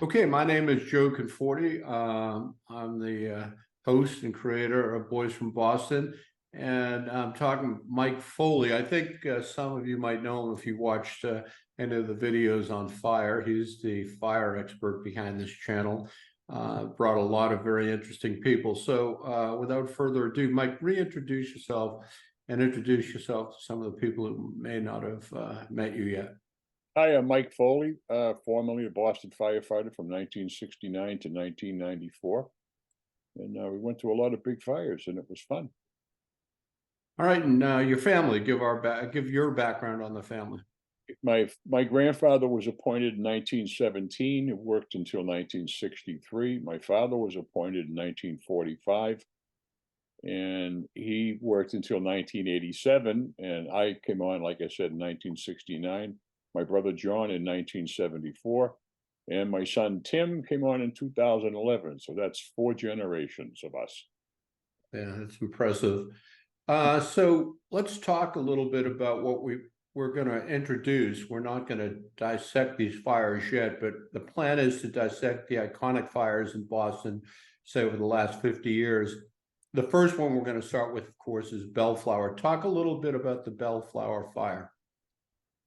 Okay, my name is Joe Conforti. I'm the host and creator of Boys from Boston, and I'm talking Mike Foley. I think some of you might know him if you watched any of the videos on fire. He's the fire expert behind this channel. Brought a lot of very interesting people. So without further ado, Mike, reintroduce yourself and introduce yourself to some of the people who may not have met you yet. Hi, I'm Mike Foley, formerly a Boston firefighter from 1969 to 1994. And we went through a lot of big fires, and it was fun. All right, and your family, give your background on the family. My grandfather was appointed in 1917, worked until 1963. My father was appointed in 1945, and he worked until 1987, and I came on, like I said, in 1969. My brother John in 1974, and my son Tim came on in 2011. So that's 4 generations of us. Yeah, that's impressive. So let's talk a little bit about what we're going to introduce. We're not going to dissect these fires yet, but the plan is to dissect the iconic fires in Boston, say over the last 50 years. The first one we're going to start with, of course, is Bellflower. Talk a little bit about the Bellflower Fire.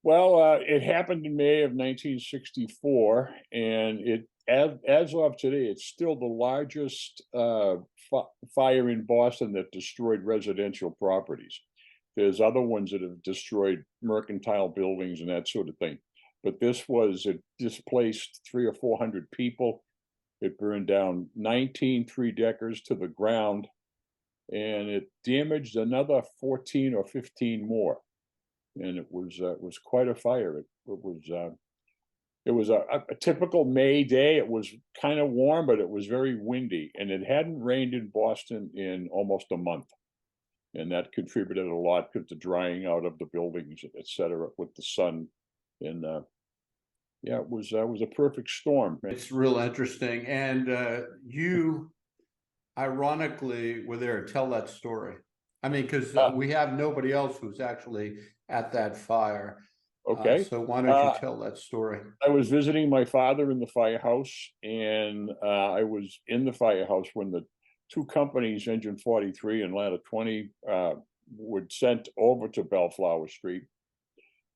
Well, it happened in May of 1964, and as of today, it's still the largest fire in Boston that destroyed residential properties. There's other ones that have destroyed mercantile buildings and that sort of thing, but it displaced 300 or 400 people. It burned down 19 three-deckers to the ground, and it damaged another 14 or 15 more. And it was quite a fire. It was a typical May day. It was kind of warm, but it was very windy, and it hadn't rained in Boston in almost a month, and that contributed a lot to the drying out of the buildings, etc., with the sun. And yeah, it was a perfect storm. It's real interesting, and you, ironically, were there to tell that story. I mean, because we have nobody else who's actually at that fire. Okay. So why don't you tell that story? I was visiting my father in the firehouse, and I was in the firehouse when the 2 companies, Engine 43 and Ladder 20, were sent over to Bellflower Street.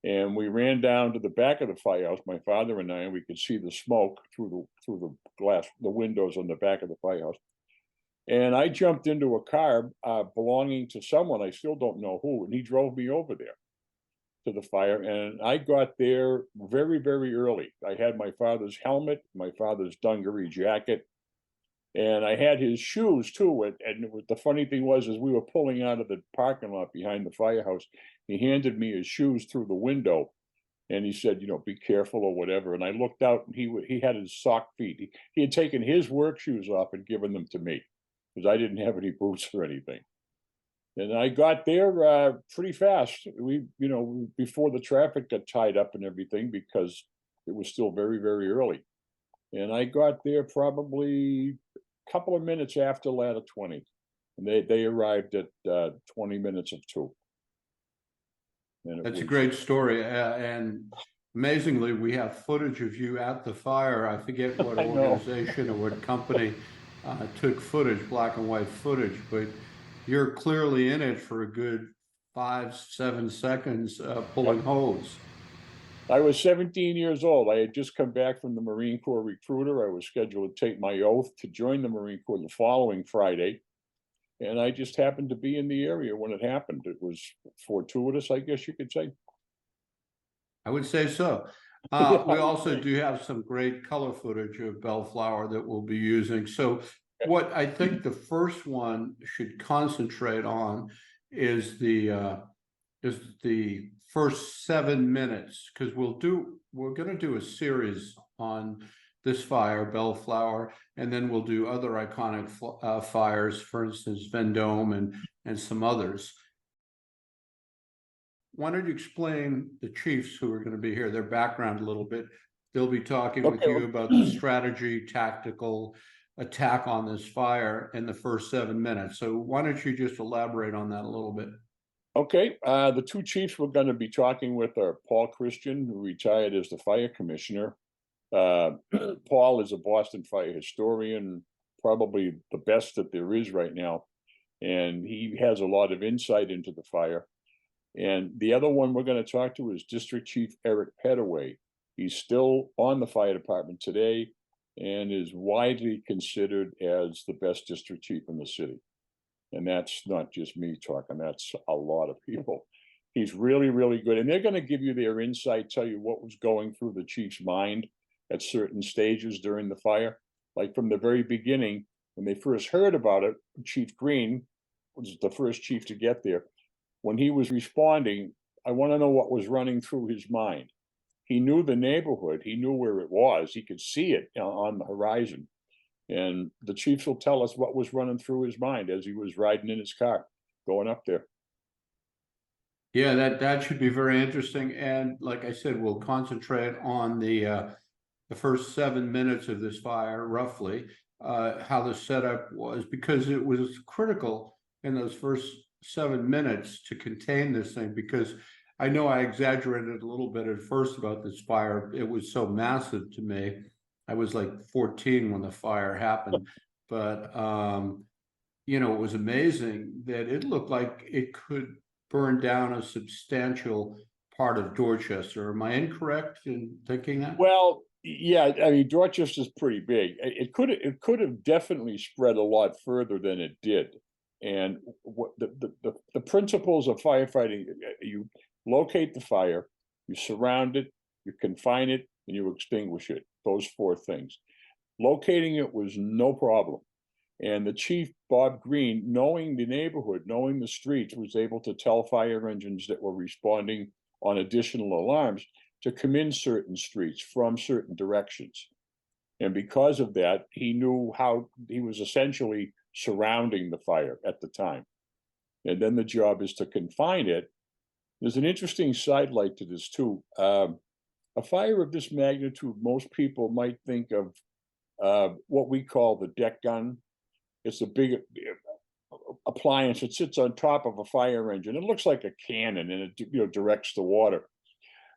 And we ran down to the back of the firehouse, my father and I, and we could see the smoke through the glass, the windows on the back of the firehouse. And I jumped into a car belonging to someone, I still don't know who, and he drove me over there to the fire. And I got there very, very early. I had my father's helmet, my father's dungaree jacket, and I had his shoes too. And the funny thing was, as we were pulling out of the parking lot behind the firehouse, he handed me his shoes through the window. And he said, be careful or whatever. And I looked out, and he had his sock feet. He had taken his work shoes off and given them to me, because I didn't have any boots or anything. And I got there pretty fast. Before the traffic got tied up and everything, because it was still very, very early. And I got there probably a couple of minutes after Ladder 20. And they arrived at 20 minutes of 2. That's a great story. And amazingly, we have footage of you at the fire. I forget what organization or what company took footage, black and white footage, but you're clearly in it for a good 5-7 seconds pulling hose. I was 17 years old. I had just come back from the Marine Corps recruiter. I was scheduled to take my oath to join the Marine Corps the following Friday. And I just happened to be in the area when it happened. It was fortuitous, I guess you could say. I would say so. We also do have some great color footage of Bellflower that we'll be using. So what I think the first one should concentrate on is the first 7 minutes, because we're going to do a series on this fire, Bellflower, and then we'll do other iconic fires, for instance, Vendome and some others. Why don't you explain the chiefs who are going to be here, their background a little bit? They'll be talking with you about the strategy, tactical attack on this fire in the first 7 minutes. So why don't you just elaborate on that a little bit? Okay, the 2 chiefs we're going to be talking with are Paul Christian, who retired as the fire commissioner, Paul is a Boston fire historian, probably the best that there is right now, and he has a lot of insight into the fire. And the other one we're going to talk to is District Chief Eric Pettaway. He's still on the fire department today and is widely considered as the best district chief in the city. And that's not just me talking, that's a lot of people. He's really, really good. And they're going to give you their insight, tell you what was going through the chief's mind at certain stages during the fire. Like from the very beginning, when they first heard about it, Chief Green was the first chief to get there. When he was responding, I want to know what was running through his mind. He knew the neighborhood, he knew where it was, he could see it on the horizon. And the chiefs will tell us what was running through his mind as he was riding in his car, going up there. Yeah, that should be very interesting. And like I said, we'll concentrate on the first 7 minutes of this fire, roughly, how the setup was, because it was critical in those first 7 minutes to contain this thing, because I know I exaggerated a little bit at first about this fire. It was so massive to me. I was like 14 when the fire happened, but you know, it was amazing that it looked like it could burn down a substantial part of Dorchester. Am I incorrect in thinking that? Well, yeah, I mean, Dorchester's pretty big. It could have definitely spread a lot further than it did. And what the principles of firefighting, you locate the fire, you surround it, you confine it, and you extinguish it. Those 4 things. Locating it was no problem. And the chief, Bob Green, knowing the neighborhood, knowing the streets, was able to tell fire engines that were responding on additional alarms to come in certain streets from certain directions. And because of that, he knew how he was essentially surrounding the fire at the time. And then the job is to confine it. There's an interesting sidelight to this too. A fire of this magnitude, most people might think of what we call the deck gun. It's a big appliance that sits on top of a fire engine. It looks like a cannon, and it directs the water.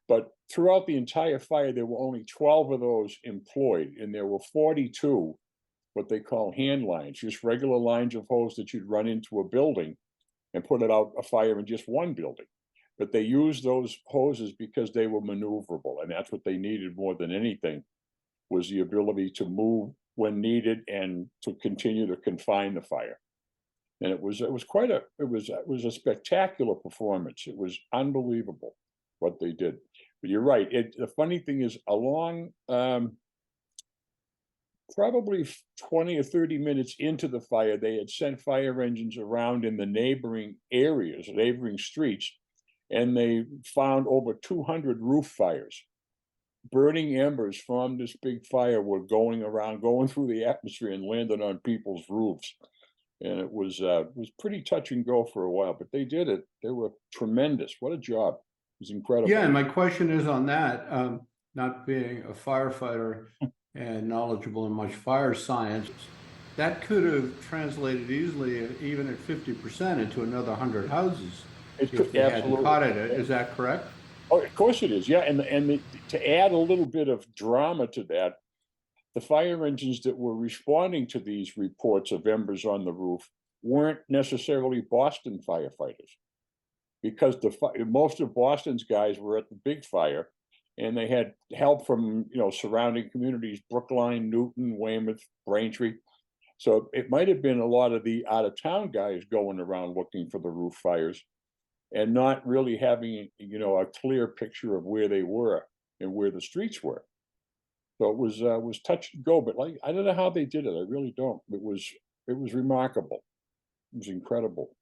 But throughout the entire fire, there were only 12 of those employed, and there were 42 what they call hand lines, just regular lines of hose that you'd run into a building and put it out a fire in just one building. But they used those hoses because they were maneuverable, and that's what they needed more than anything, was the ability to move when needed and to continue to confine the fire. And it was a spectacular performance. It was unbelievable what they did. But you're right. The funny thing is, along probably 20 or 30 minutes into the fire, they had sent fire engines around in the neighboring areas, neighboring streets, and they found over 200 roof fires. Burning embers from this big fire were going through the atmosphere and landed on people's roofs. And it was pretty touch and go for a while, but they did it. They were tremendous. What a job. It was incredible. Yeah, and my question is on that, not being a firefighter and knowledgeable in much fire science, that could have translated easily, even at 50%, into another 100 houses if they hadn't caught it. Is that correct? Oh, of course it is. Yeah, and to add a little bit of drama to that, the fire engines that were responding to these reports of embers on the roof weren't necessarily Boston firefighters, because most of Boston's guys were at the big fire, and they had help from surrounding communities: Brookline, Newton, Weymouth, Braintree. So it might have been a lot of the out-of-town guys going around looking for the roof fires, and not really having a clear picture of where they were and where the streets were. So it was touch and go. But I don't know how they did it. I really don't. It was remarkable. It was incredible.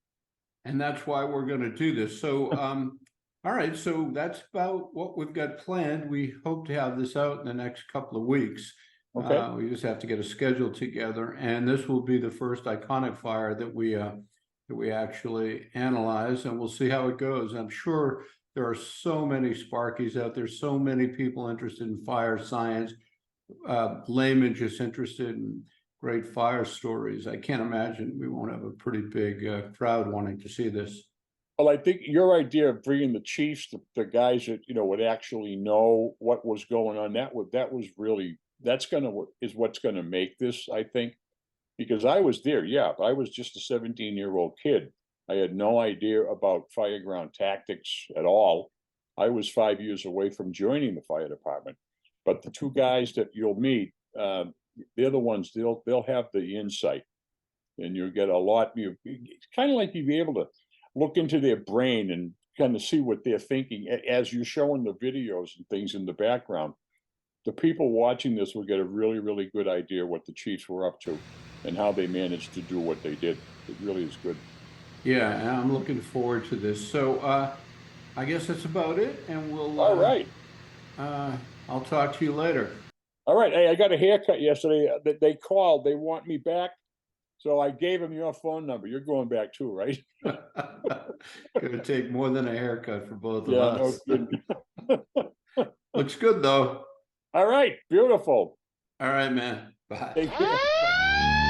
And that's why we're going to do this. So, all right. So that's about what we've got planned. We hope to have this out in the next couple of weeks. Okay. We just have to get a schedule together, and this will be the first iconic fire that we actually analyze, and we'll see how it goes. I'm sure there are so many Sparkies out there, so many people interested in fire science, laymen just interested in great fire stories. I can't imagine we won't have a pretty big crowd wanting to see this. Well, I think your idea of bringing the chiefs, the guys that, would actually know what was going on, that was really, is what's gonna make this, I think. Because I was there, yeah, I was just a 17-year-old kid. I had no idea about fireground tactics at all. I was 5 years away from joining the fire department. But the two guys that you'll meet, they're the ones, they'll have the insight. And you'll get a lot, it's kind of like you'd be able to look into their brain and kind of see what they're thinking as you're showing the videos and things in the background. The people watching this will get a really, really good idea what the chiefs were up to and how they managed to do what they did. It really is good. Yeah, and I'm looking forward to this. So I guess that's about it, and All right. I'll talk to you later. All right. Hey, I got a haircut yesterday. They called. They want me back. So I gave them your phone number. You're going back too, right? Gonna take more than a haircut for both of Yeah, us. no kidding. Looks good though. All right. Beautiful. All right, man. Bye. Take care.